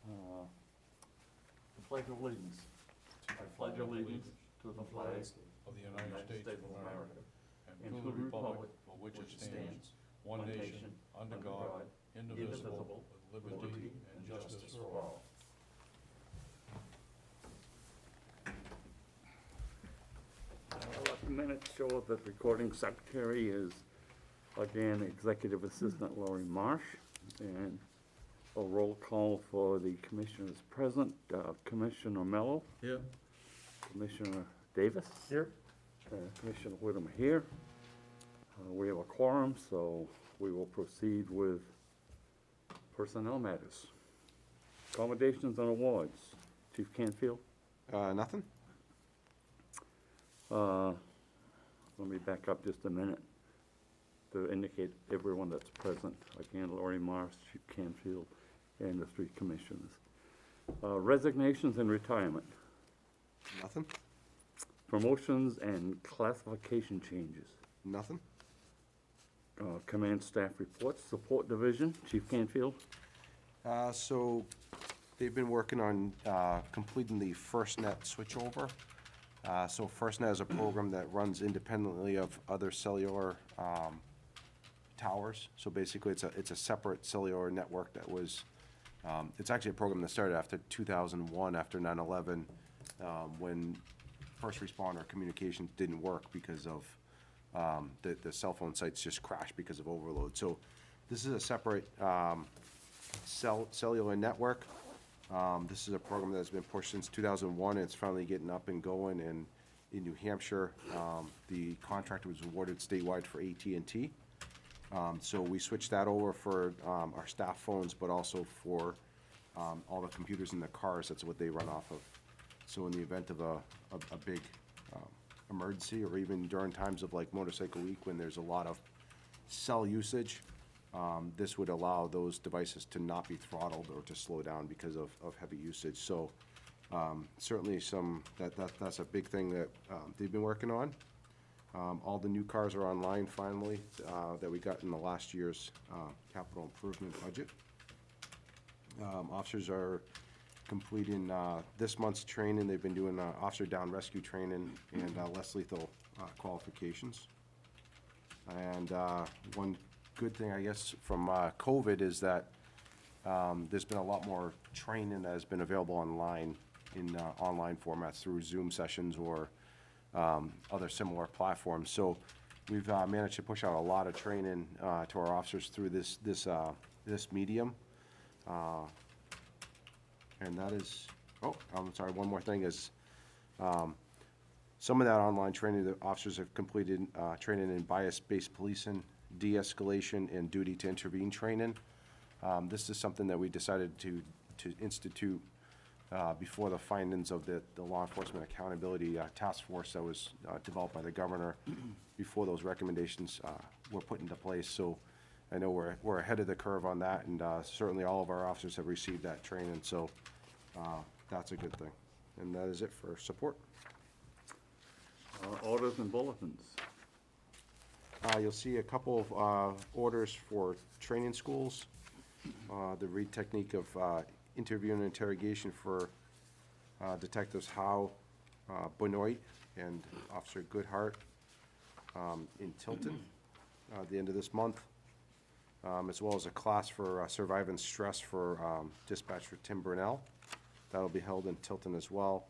The Pledge of Allegiance. I pledge allegiance to the flag of the United States of America and to the republic for which it stands, one nation, under God, indivisible, with liberty and justice for all. Let the minutes show that the recording secretary is, again, Executive Assistant Laurie Marsh, and a roll call for the commissioners present. Commissioner Mello. Here. Commissioner Davis. Here. Commissioner Whittem here. We have a quorum, so we will proceed with personnel matters. Accommodations and awards. Chief Canfield. Nothing? Let me back up just a minute to indicate everyone that's present. Again, Laurie Marsh, Chief Canfield, and the three commissioners. Resignations and retirement. Nothing? Promotions and classification changes. Nothing? Command staff reports, support division, Chief Canfield. So they've been working on completing the FirstNet switchover. So FirstNet is a program that runs independently of other cellular towers. So basically, it's a separate cellular network that was. It's actually a program that started after 2001, after 9/11, when first responder communications didn't work because of the cell phone sites just crashed because of overload. So this is a separate cellular network. This is a program that's been pushed since 2001. And it's finally getting up and going. And in New Hampshire, the contract was awarded statewide for AT&T. So we switched that over for our staff phones, but also for all the computers in the cars. That's what they run off of. So in the event of a big emergency, or even during times of like Motorcycle Week when there's a lot of cell usage, this would allow those devices to not be throttled or to slow down because of heavy usage. So certainly that's a big thing that they've been working on. All the new cars are online finally that we got in the last year's capital improvement budget. Officers are completing this month's training. They've been doing officer down rescue training and less lethal qualifications. And one good thing, I guess, from COVID is that there's been a lot more training that has been available online in online formats through Zoom sessions or other similar platforms. So we've managed to push out a lot of training to our officers through this medium. And that is, I'm sorry, one more thing is some of that online training, the officers have completed training in bias-based policing, de-escalation, and duty to intervene training. This is something that we decided to institute before the findings of the Law Enforcement Accountability Task Force that was developed by the governor, before those recommendations were put into place. So I know we're ahead of the curve on that, and certainly all of our officers have received that training, so that's a good thing. And that is it for support. Orders and bulletins. You'll see a couple of orders for training schools. The read technique of interview and interrogation for Detectives Howe, Benoit, and Officer Goodhart in Tilton at the end of this month, as well as a class for surviving stress for Dispatcher Tim Burnell. That'll be held in Tilton as well.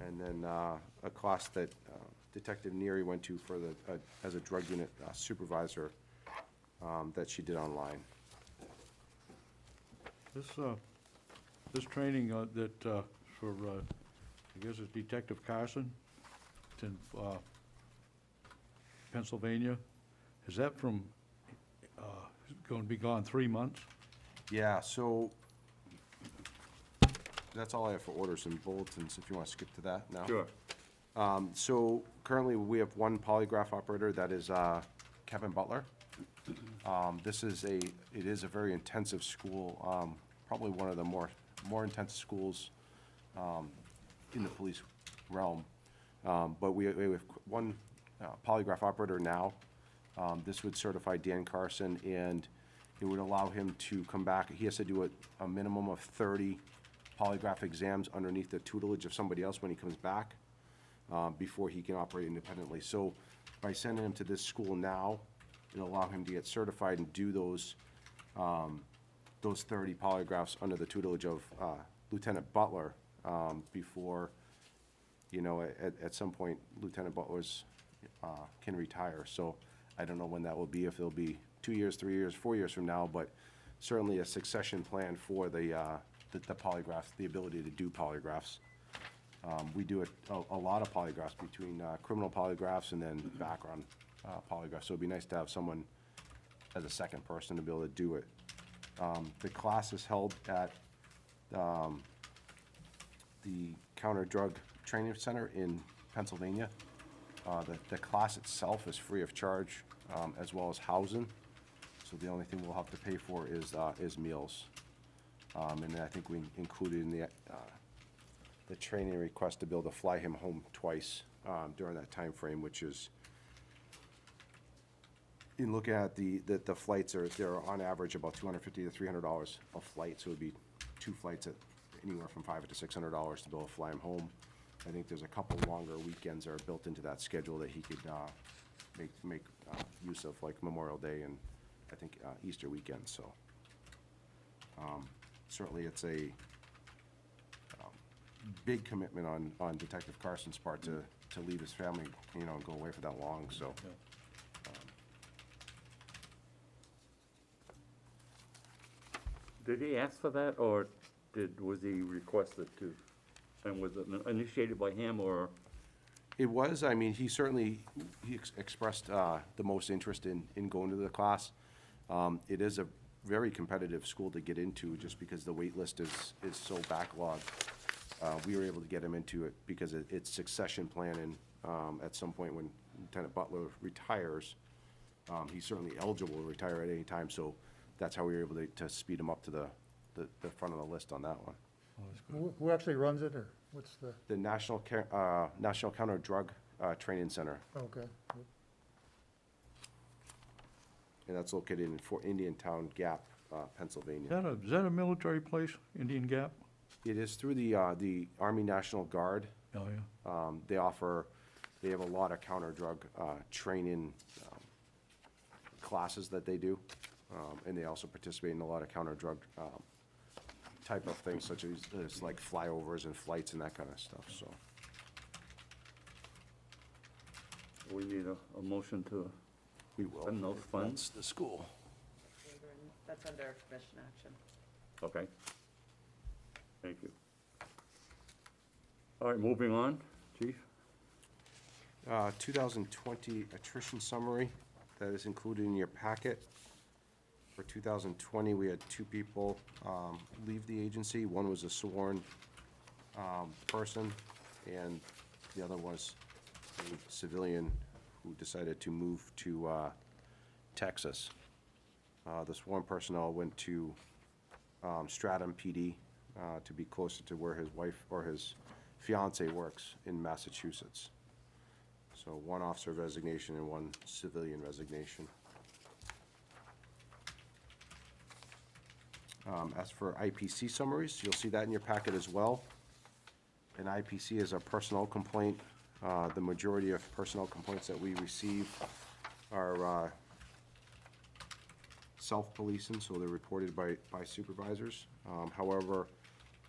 And then a class that Detective Neary went to for as a drug unit supervisor that she did online. This training that for I guess it's Detective Carson, it's in Pennsylvania. Is that from going to be gone 3 months? Yeah, so that's all I have for orders and bulletins, if you want to skip to that now. Sure. So currently we have one polygraph operator, that is Kevin Butler. It is a very intensive school, probably one of the more intense schools in the police realm. But we have one polygraph operator now. This would certify Dan Carson, and It would allow him to come back. He has to do a minimum of 30 polygraph exams underneath the tutelage of somebody else when he comes back, before he can operate independently. So by sending him to this school now, it'll allow him to get certified and do those 30 polygraphs under the tutelage of Lieutenant Butler, before, you know, at some point, Lieutenant Butler's can retire. So I don't know when that will be, if it'll be 2 years, 3 years, 4 years from now, but certainly a succession plan for the polygraphs, the ability to do polygraphs. We do a lot of polygraphs between criminal polygraphs and then background polygraphs. So it'd be nice to have someone as a second person to be able to do it. The class is held at the Counter Drug Training Center in Pennsylvania. The class itself is free of charge, as well as housing. So the only thing we'll have to pay for is meals. And I think we included in the training request to be able to fly him home twice during that time frame, which is, in looking at the flights, they're on average about $250 to $300 a flight. So it'd be 2 flights at anywhere from $500 to $600 to be able to fly him home. I think there's a couple longer weekends that are built into that schedule that he could make use of, like Memorial Day and I think Easter weekend. So certainly it's a big commitment on Detective Carson's part to leave his family, you know, and go away for that long. So. Did he ask for that, or was he requested to? And was it initiated by him, or? It was. I mean, he expressed the most interest in going to the class. It is a very competitive school to get into, just because the wait list is so backlogged. We were able to get him into it because it's succession planning. At some point when Lieutenant Butler retires, he's certainly eligible to retire at any time. So that's how we were able to speed him up to the front of the list on that one. Oh, that's good. Who actually runs it, or what's the, The National Counter Drug Training Center, okay. and that's located in Fort Indiantown Gap, Pennsylvania. Is that a military place, Indian Gap? It is through the Army National Guard. Oh, yeah. They have a lot of counter drug training classes that they do, and they also participate in a lot of counter drug type of things, such as like flyovers and flights and that kind of stuff. So We need a motion to we will. spend those funds. That's the school. That's under commission action. Okay. Thank you. All right, moving on, Chief. 2020 attrition summary that is included in your packet. For 2020, we had 2 people leave the agency. One was a sworn person, and the other was a civilian who decided to move to Texas. The sworn personnel went to Stratham PD to be closer to where his wife or his fiance works in Massachusetts. So 1 officer resignation and 1 civilian resignation. As for IPC summaries, you'll see that in your packet as well. An IPC is a personnel complaint. The majority of personnel complaints that we receive are self-policing, so they're reported by supervisors. However,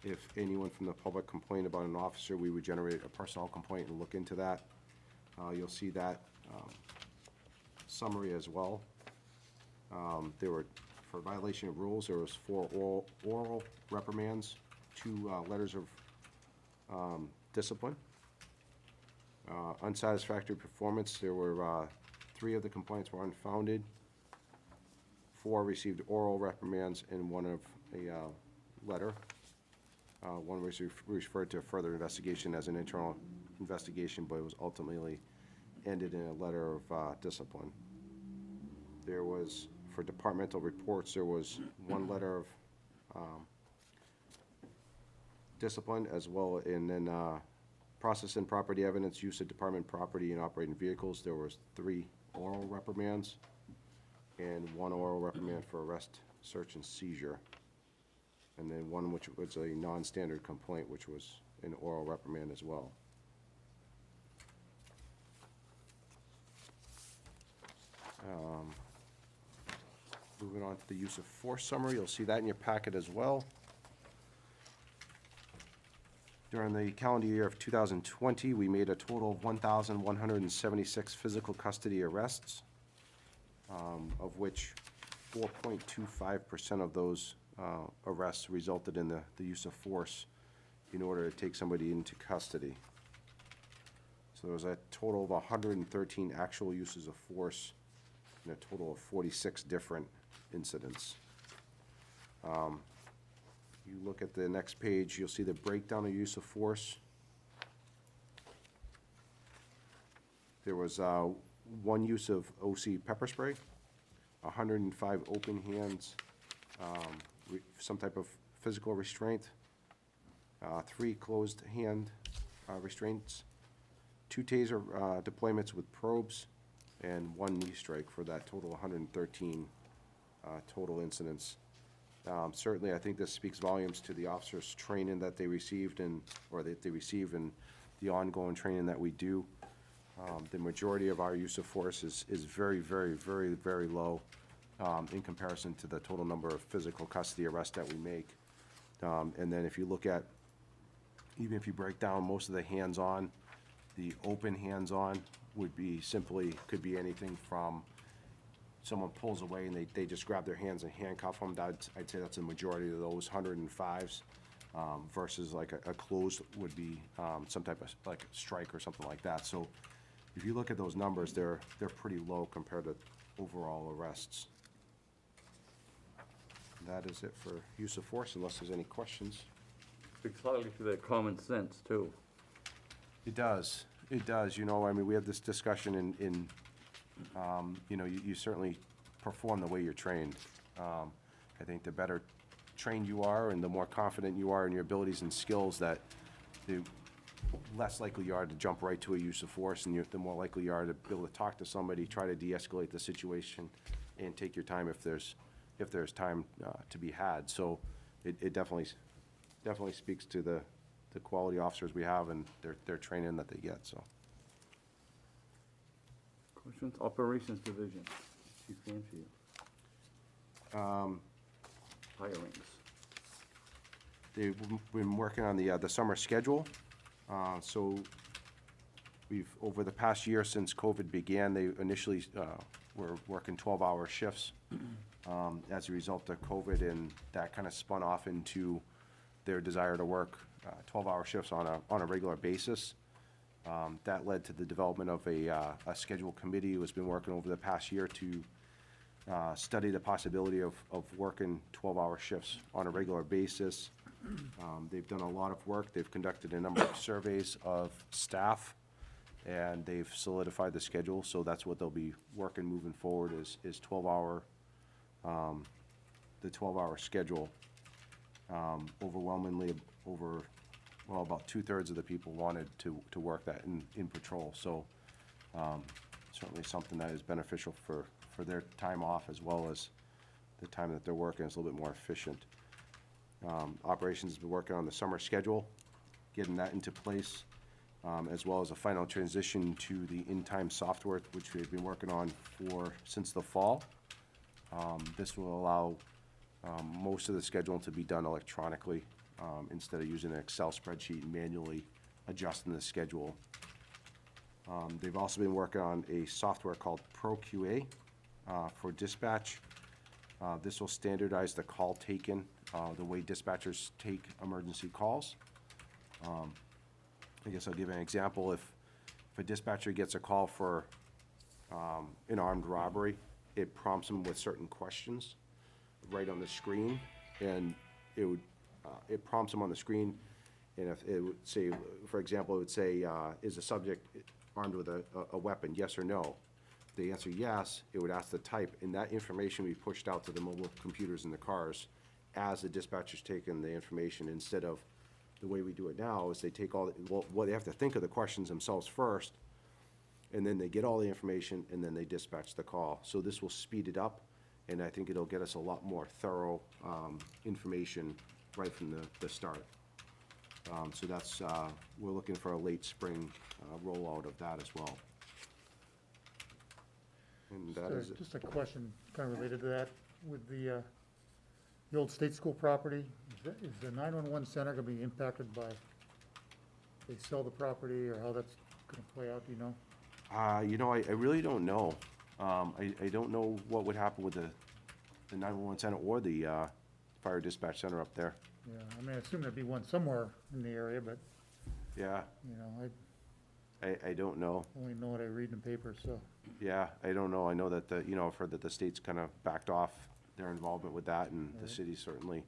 if anyone from the public complained about an officer, we would generate a personnel complaint and look into that. You'll see that summary as well. There were, for violation of rules, there was 4 oral reprimands, 2 letters of discipline. Unsatisfactory performance, there were 3 of the complaints were unfounded. 4 received oral reprimands and 1 of a letter. 1 was referred to further investigation as an internal investigation, but it was ultimately ended in a letter of discipline. There was, for departmental reports, there was 1 letter of discipline as well, and then process and property evidence, use of department property and operating vehicles, there was 3 oral reprimands. and 1 oral reprimand for arrest, search, and seizure. And then 1 which was a non-standard complaint, which was an oral reprimand as well. Moving on to the use of force summary, you'll see that in your packet as well. During the calendar year of 2020, we made a total of 1,176 physical custody arrests, of which 4.25% of those arrests resulted in the use of force in order to take somebody into custody. So there was a total of 113 actual uses of force and a total of 46 different incidents. You look at the next page, you'll see the breakdown of use of force. There was 1 use of OC pepper spray, 105 open hands, some type of physical restraint, 3 closed hand restraints, 2 taser deployments with probes, and 1 knee strike for that total 113 total incidents. Certainly, I think this speaks volumes to the officers' training that they received or that they receive and the ongoing training that we do. The majority of our use of force is very, very, very, very low in comparison to the total number of physical custody arrests that we make. And then if you look at, even if you break down most of the hands-on, the open hands-on would be simply, could be anything from someone pulls away and they just grab their hands and handcuff them. I'd say that's a majority of those 105s, versus like a closed would be some type of like strike or something like that. So if you look at those numbers, they're pretty low compared to overall arrests. That is it for use of force, unless there's any questions. Speaks highly to their common sense, too. It does. It does. You know, I mean, we have this discussion in you know, you certainly perform the way you're trained. I think the better trained you are and the more confident you are in your abilities and skills, that the less likely you are to jump right to a use of force, and the more likely you are to be able to talk to somebody, try to de-escalate the situation, and take your time if there's time to be had. So it definitely speaks to the quality officers we have and their training that they get, so. Questions? Operations Division, Chief Canfield. Hirings. They've been working on the summer schedule. So over the past year since COVID began, they initially were working 12-hour shifts as a result of COVID, and that kind of spun off into their desire to work 12-hour shifts on a regular basis. That led to the development of a schedule committee who has been working over the past year to study the possibility of working 12-hour shifts on a regular basis. They've done a lot of work. They've conducted a number of surveys of staff, and they've solidified the schedule. So that's what they'll be working moving forward is 12-hour, the 12-hour schedule. Overwhelmingly, about 2/3 of the people wanted to work that in patrol. So certainly something that is beneficial for their time off, as well as the time that they're working is a little bit more efficient. Operations has been working on the summer schedule, getting that into place, as well as a final transition to the in-time software, which we've been working on since the fall. This will allow most of the scheduling to be done electronically, instead of using an Excel spreadsheet and manually adjusting the schedule. They've also been working on a software called ProQA for dispatch. This will standardize the call taken, the way dispatchers take emergency calls. I guess I'll give an example. If a dispatcher gets a call for an armed robbery, it prompts them with certain questions right on the screen, and it prompts them on the screen, and if it would say, for example, it would say, is the subject armed with a weapon, yes or no? If they answer yes, it would ask the type, and that information we pushed out to the mobile computers in the cars as the dispatcher's taking the information, instead of the way we do it now is they take they have to think of the questions themselves first, and then they get all the information, and then they dispatch the call. So this will speed it up, and I think it'll get us a lot more thorough information right from the start. So that's, we're looking for a late spring rollout of that as well. And that is it. Just a question kind of related to that, with the old state school property, is the 911 center gonna be impacted by, they sell the property, or how that's gonna play out, do you know? You know, I really don't know. I don't know what would happen with the 911 center or the fire dispatch center up there. Yeah, I mean, I assume there'd be one somewhere in the area, but, Yeah, you know, I don't know. I only know what I read in the paper, so. Yeah, I don't know. I know that you know, I've heard that the state's kind of backed off their involvement with that, and the Right. city certainly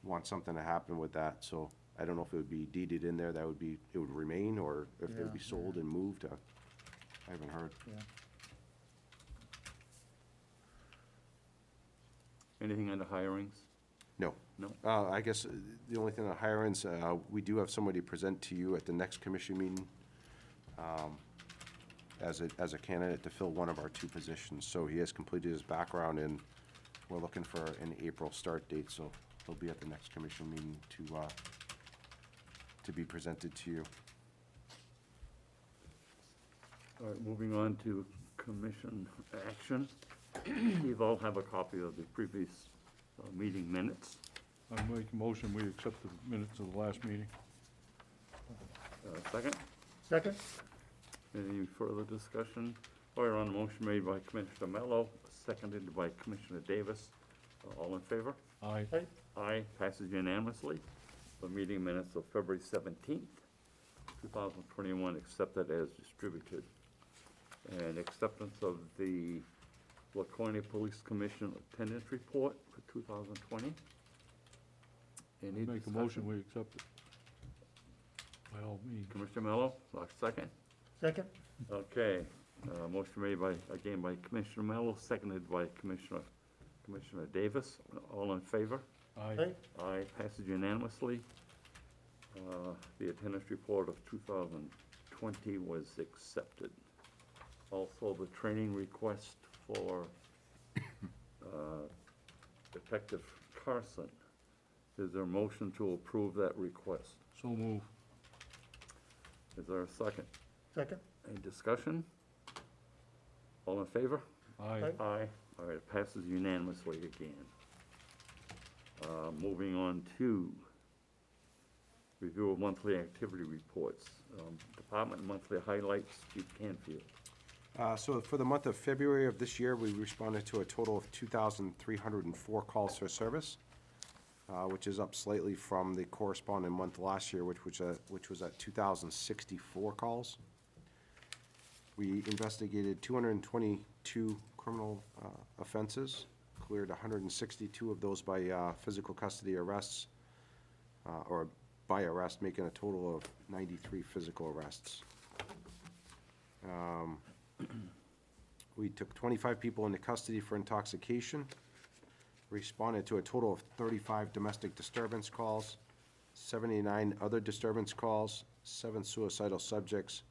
wants something to happen with that. So I don't know if it would be deeded in there, it would remain, or if it would be Yeah, sold yeah. and moved. I haven't heard. Yeah. Anything under hirings? No. No? I guess the only thing on hirings, we do have somebody present to you at the next commission meeting as a candidate to fill one of our 2 positions. So he has completed his background, and we're looking for an April start date, so he'll be at the next commission meeting to be presented to you. All right, moving on to commission action. You all have a copy of the previous meeting minutes. I make a motion, we accept the minutes of the last meeting. Second, Second? any further discussion? Or on a motion made by Commissioner Mello, seconded by Commissioner Davis. All in favor? Aye. Aye. Aye, passes unanimously. The meeting minutes of February 17th, 2021, accepted as distributed. And acceptance of the Laconia Police Commission attendance report for 2020. Any Make a motion, we accept it. By all means. Commissioner Mello, second? Second? Okay, motion made again by Commissioner Mello, seconded by Commissioner Davis. All in favor? Aye. Aye, passes unanimously. The attendance report of 2020 was accepted. Also, the training request for Detective Carson. Is there a motion to approve that request? So move. Is there a second? Second? Any discussion? All in favor? Aye. Aye. Aye. All right, it passes unanimously again. Moving on to review of monthly activity reports. Department monthly highlights, Chief Canfield. So for the month of February of this year, we responded to a total of 2,304 calls for service, which is up slightly from the corresponding month last year, which was at 2,064 calls. We investigated 222 criminal offenses, cleared 162 of those by physical custody arrests, or by arrest, making a total of 93 physical arrests. We took 25 people into custody for intoxication, responded to a total of 35 domestic disturbance calls, 79 other disturbance calls, 7 suicidal subjects,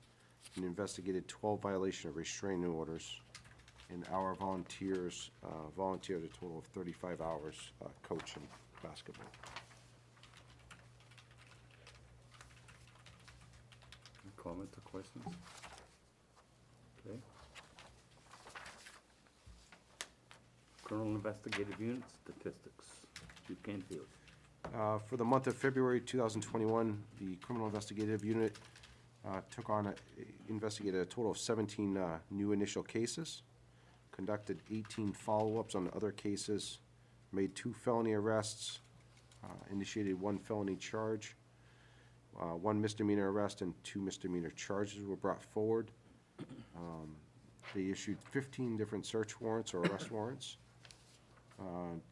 and investigated 12 violation of restraining orders. And our volunteers volunteered a total of 35 hours coaching basketball. Any comments or questions? Okay. Criminal Investigative Unit statistics, Chief Canfield. For the month of February 2021, the Criminal Investigative Unit investigated a total of 17 new initial cases, conducted 18 follow-ups on other cases, made 2 felony arrests, initiated 1 felony charge, 1 misdemeanor arrest, and 2 misdemeanor charges were brought forward. They issued 15 different search warrants or arrest warrants,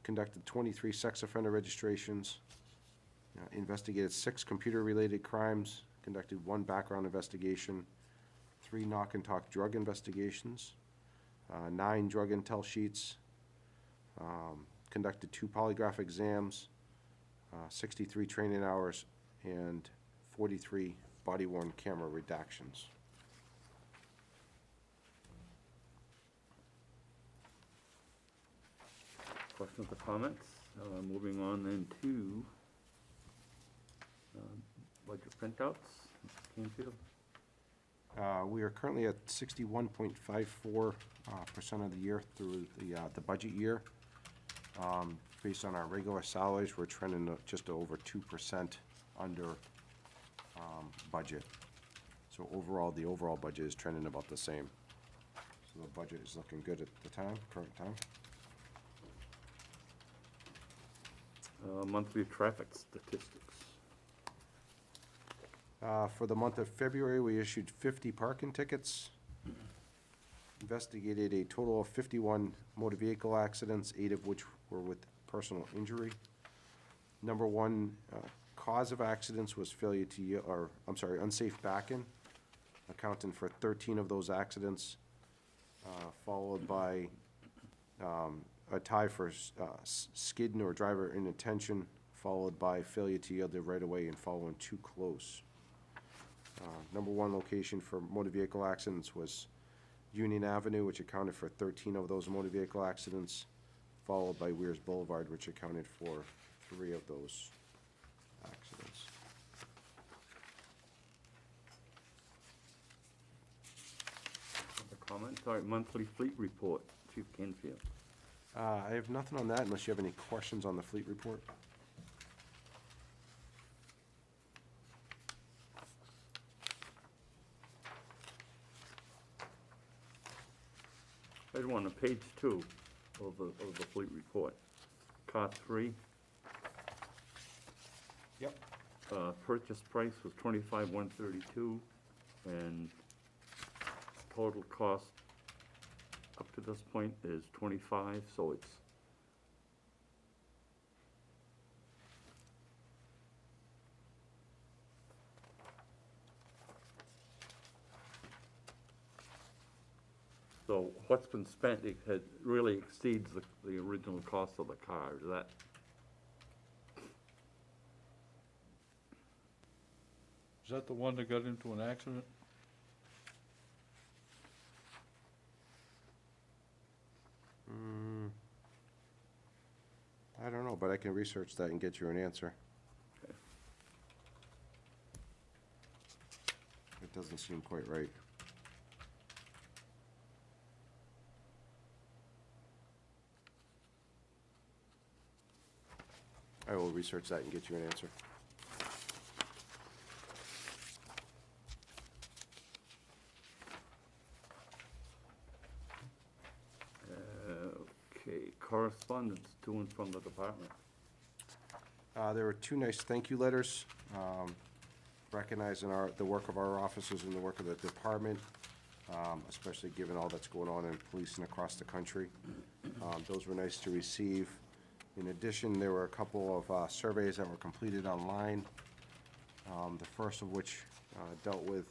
conducted 23 sex offender registrations, investigated 6 computer-related crimes, conducted 1 background investigation, 3 knock and talk drug investigations, 9 drug intel sheets, conducted 2 polygraph exams, 63 training hours, and 43 body-worn camera redactions. Questions or comments? Moving on then to budget printouts, Mr. Canfield. We are currently at 61.54% of the year through the budget year. Based on our regular salaries, we're trending just over 2% under budget. So overall, the overall budget is trending about the same. So the budget is looking good at the current time. Monthly traffic statistics. For the month of February, we issued 50 parking tickets, investigated a total of 51 motor vehicle accidents, 8 of which were with personal injury. Number one cause of accidents was unsafe backing, accounting for 13 of those accidents, followed by a tie for skidding or driver inattention, followed by failure to yield the right of way and following too close. Number one location for motor vehicle accidents was Union Avenue, which accounted for 13 of those motor vehicle accidents, followed by Weirs Boulevard, which accounted for 3 of those accidents. Other comments? All right, monthly fleet report, Chief Canfield. I have nothing on that unless you have any questions on the fleet report. I had one on page 2 of the fleet report. Car 3, Yep. purchase price was $25,132, and total cost up to this point is 25, so it's so what's been spent, it really exceeds the original cost of the car, is that? Is that the one that got into an accident? I don't know, but I can research that and get you an answer. Okay. It doesn't seem quite right. I will research that and get you an answer. Okay, correspondence to and from the department. There were 2 nice thank you letters, recognizing the work of our officers and the work of the department, especially given all that's going on in policing across the country. Those were nice to receive. In addition, there were a couple of surveys that were completed online, the first of which dealt with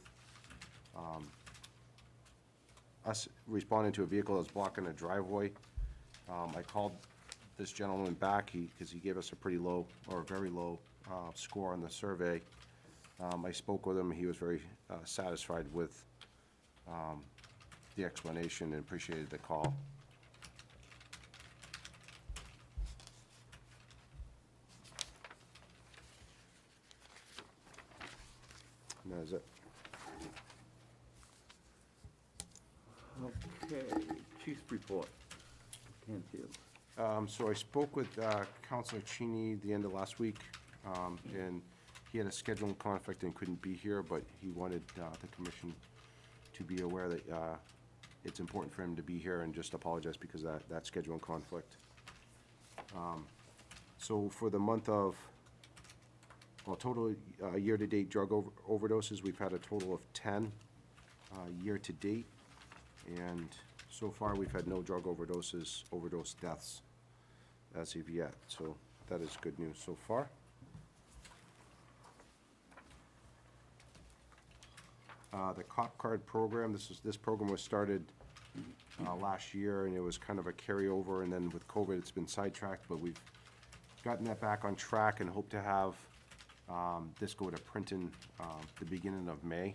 us responding to a vehicle that's blocking a driveway. I called this gentleman back because he gave us a pretty low, or very low, score on the survey. I spoke with him. He was very satisfied with the explanation and appreciated the call. And that is it. Okay, chief's report, Canfield. So I spoke with Councilor Cheney the end of last week, and he had a scheduling conflict and couldn't be here, but he wanted the commission to be aware that it's important for him to be here, and just apologize because of that scheduling conflict. So for the month of, total year-to-date drug overdoses, we've had a total of 10 year-to-date, and so far we've had no drug overdose deaths as of yet, so that is good news so far. The cop card program, this program was started last year, and it was kind of a carryover, and then with COVID it's been sidetracked, but we've gotten that back on track and hope to have this go to printing the beginning of May.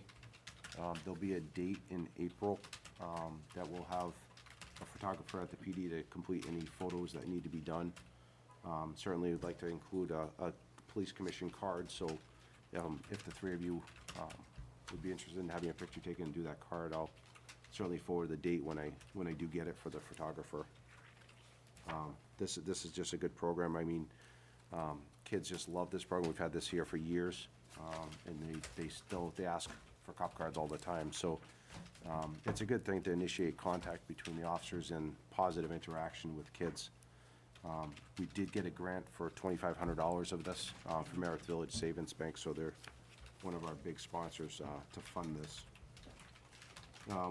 There'll be a date in April that will have a photographer at the PD to complete any photos that need to be done. Certainly would like to include a police commission card, so if the three of you would be interested in having a picture taken and do that card, I'll certainly forward the date when I do get it for the photographer. This is just a good program. I mean, kids just love this program. We've had this here for years, and they ask for cop cards all the time. So it's a good thing to initiate contact between the officers and positive interaction with kids. We did get a grant for $2,500 of this from Merritt Village Savings Bank, so they're one of our big sponsors to fund this.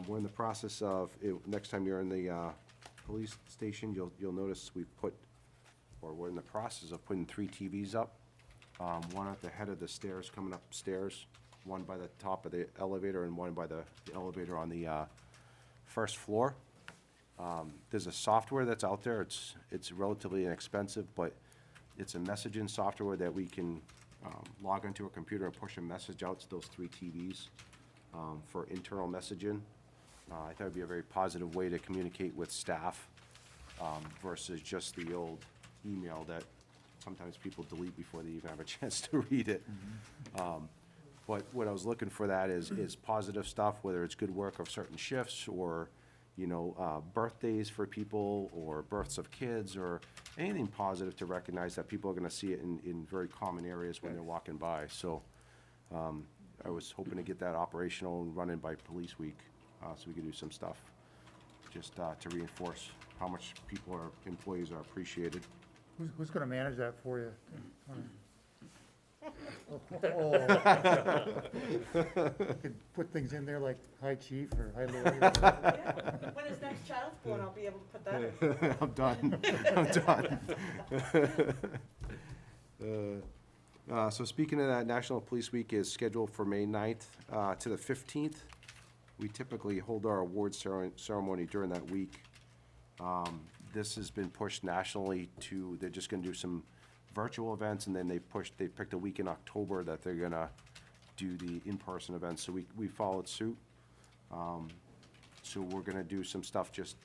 We're in the process of, next time you're in the police station, you'll notice we're in the process of putting 3 TVs up. One at the head of the stairs coming upstairs, one by the top of the elevator, and one by the elevator on the first floor. There's a software that's out there. It's relatively inexpensive, but it's a messaging software that we can log into a computer and push a message out to those 3 TVs for internal messaging. I thought it'd be a very positive way to communicate with staff versus just the old email that sometimes people delete before they even have a chance to read it. But what I was looking for that is positive stuff, whether it's good work of certain shifts or, birthdays for people or births of kids or anything positive to recognize that people are gonna see it in very common areas when they're walking by. So I was hoping to get that operational and running by Police Week, so we could do some stuff just to reinforce how much employees are appreciated. Who's gonna manage that for you? You could put things in there like hi chief or hi Lori. Yeah. When his next child's born, I'll be able to put that in. I'm done. I'm done. So speaking of that, National Police Week is scheduled for May 9th to the 15th. We typically hold our awards ceremony during that week. This has been pushed nationally they're just gonna do some virtual events, and then they picked a week in October that they're gonna do the in-person events. So we followed suit. So we're gonna do some stuff just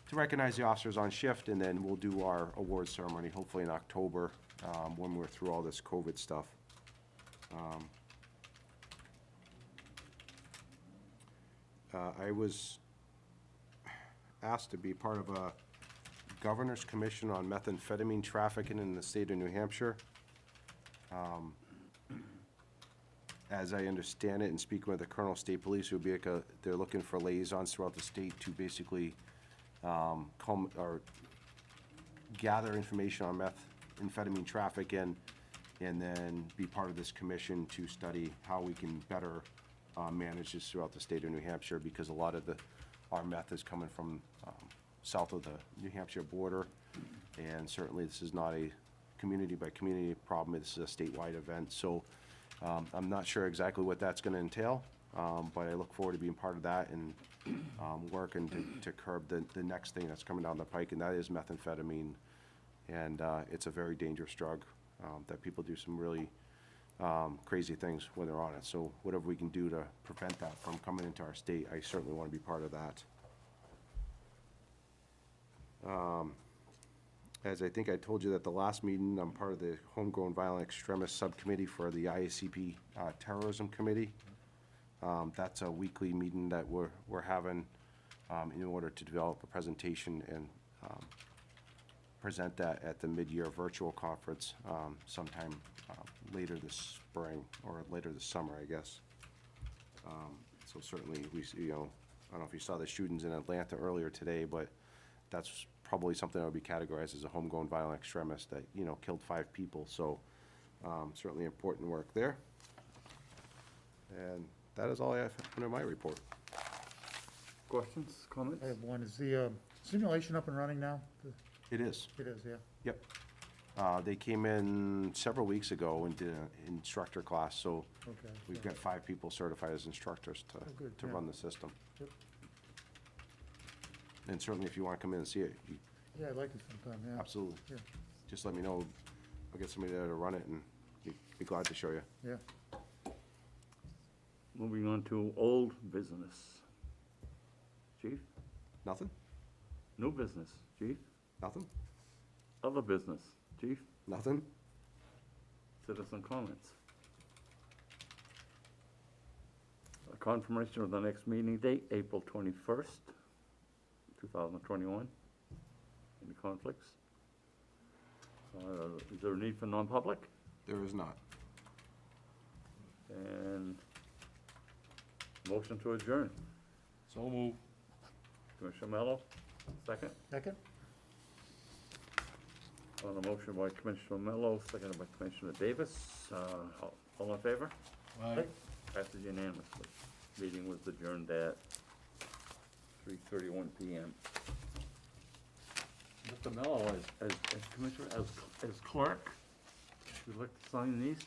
to recognize the officers on shift, and then we'll do our awards ceremony hopefully in October when we're through all this COVID stuff. I was asked to be part of a Governor's Commission on Methamphetamine Trafficking in the state of New Hampshire. As I understand it, and speaking with the Colonel of State Police, they're looking for liaisons throughout the state to basically gather information on methamphetamine trafficking, and then be part of this commission to study how we can better manage this throughout the state of New Hampshire, because a lot of our meth is coming from south of the New Hampshire border, and certainly this is not a community by community problem. This is a statewide event, so I'm not sure exactly what that's going to entail, but I look forward to being part of that and working to curb the next thing that's coming down the pike, and that is methamphetamine, and it's a very dangerous drug that people do some really crazy things when they're on it. So whatever we can do to prevent that from coming into our state, I certainly want to be part of that. As I think I told you at the last meeting, I'm part of the Homegrown Violent Extremist Subcommittee for the IACP Terrorism Committee. That's a weekly meeting that we're having in order to develop a presentation and present that at the mid-year virtual conference sometime later this spring or later this summer, I guess. So certainly we see, I don't know if you saw the shootings in Atlanta earlier today, but that's probably something that would be categorized as a homegrown violent extremist that, killed 5 people. So certainly important work there. And that is all I have under my report. Questions, comments? I have one. Is the simulation up and running now? It is. It is, yeah. Yep. They came in several weeks ago and did an instructor class, so Okay. we've got 5 people certified as instructors good, to yeah. run the system. Yep. And certainly if you want to come in and see it, Yeah, I'd like it sometime, yeah. absolutely. Yeah. Just let me know. I'll get somebody there to run it and be glad to show you. Yeah. Moving on to old business. Chief? Nothing? New business, chief? Nothing? Other business, chief? Nothing? Citizen comments? A confirmation of the next meeting date, April 21st, 2021. Any conflicts? Is there a need for non-public? There is not. And motion to adjourn. So move. Commissioner Mello, second. Second? On the motion by Commissioner Mello, seconded by Commissioner Davis. All in favor? Aye. Passes unanimously. Meeting was adjourned at 3:31 PM. Mr. Mello, as Commissioner, as clerk, would you like to sign these?